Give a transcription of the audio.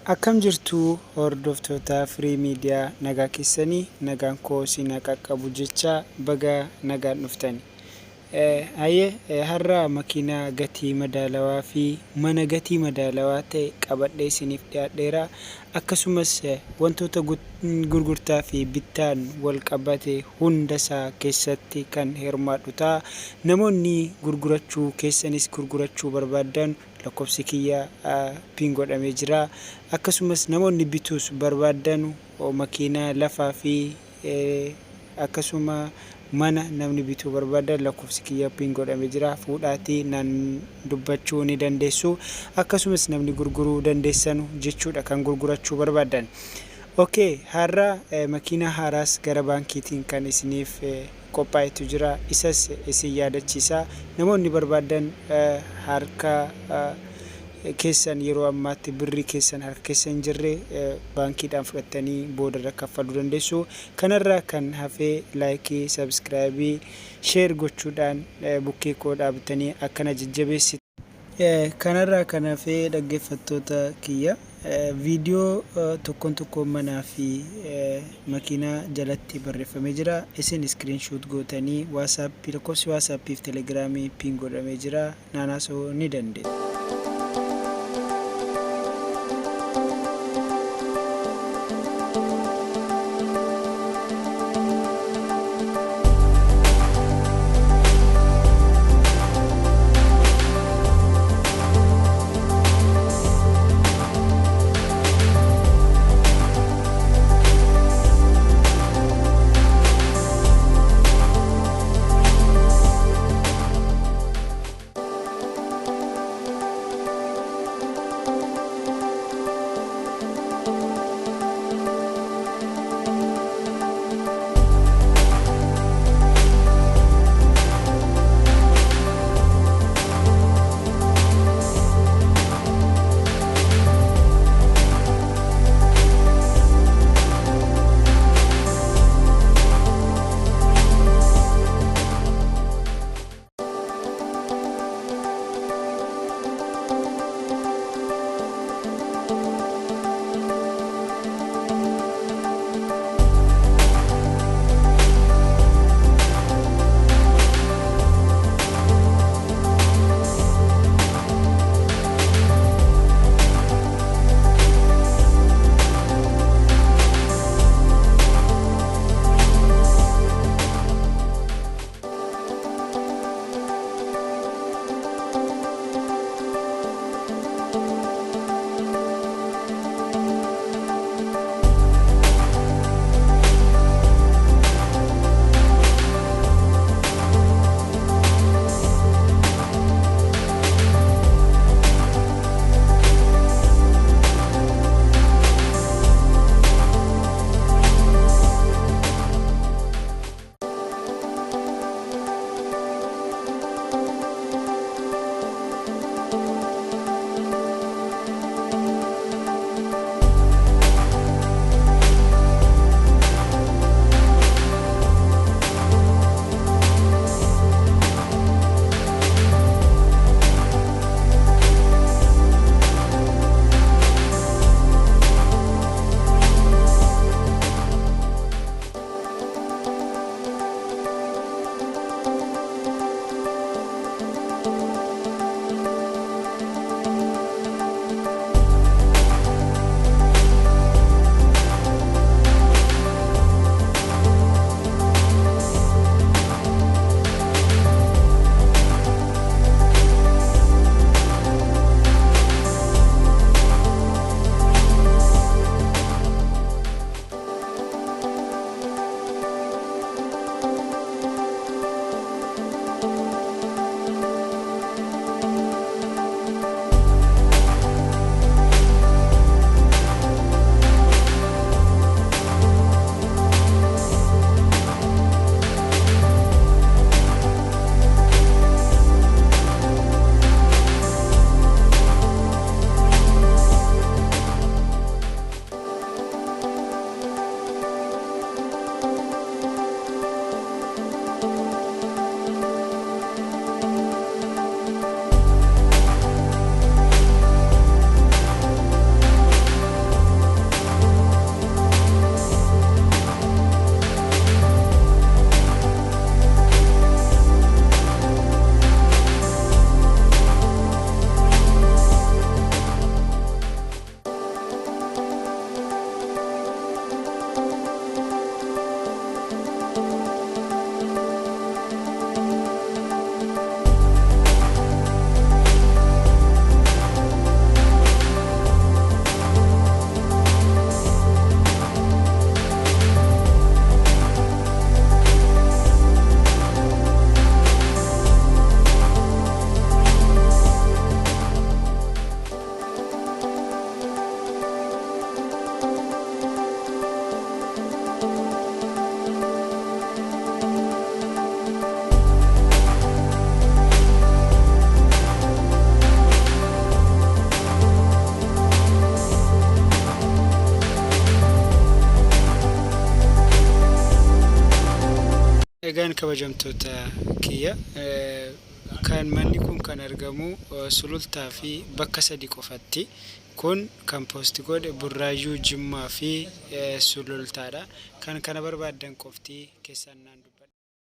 Akkam jirtu hordoftoota Free Media nagaa keessanii nagaan koo sinaa qaqqabu jecha baga nagaan dhuftani. Har'a makiinaa gatii madaalawaa fi mana gatii madaalawaa ta'e qabadhee isiniif dhiyaadheera. Akkasumas wantoota gurgurtaa fi bittaan wal qabate hundasaa keessatti kan hirmaadhu ta'a. Namoonni gurgurachuu keessanis gurgurachuu barbaadan lakkoofsi kiyya pin godhamee jira. Akkasumas namoonni bituus barbaadan makiinaa lafaa fi akkasuma mana namni bituu barbaadan lakkoofsi kiyya pin godhamee jira. Fuudhaatii naan dubbachuu ni dandeessu. Akkasumas namni gurguruu dandeessan jechuudha kan gurgurachuu barbaadan. Har'a makiinaa haaraas gara baankiitiin kan isiniif qophaa'etu jira. Isas isin yaadachiisa. Namoonni barbaadan harka keessan yeroo ammaatti birrii keessan harka keessan jirre baankiidhaan fudhattanii boodarra kaffaluu dandeessu. Kanarraa kan hafee laayikii, sabskraayibii, sheer gochuudhaan bukkee koo dhaabatanii akkana jajjabeessitu. Kanarraa kan hafee dhaggeeffattoota kiyya viidiyoo tokkoon manaa fi makiinaa jalatti barreeffamee jira. Isin screenshot gootanii lakkoofsi WhatsApp fi Telegiraamii pin godhamee jira. Naanaasoo ni dandeessu. Egaan kabajamtoota kiyya kan manni kun kan argamu sulultaa fi bakka sadi qofatti. Kun kan poosti godhe Burraayyuu, Jimmaa fi sulultaadha. Kan kana barbaadan qofti keessan naan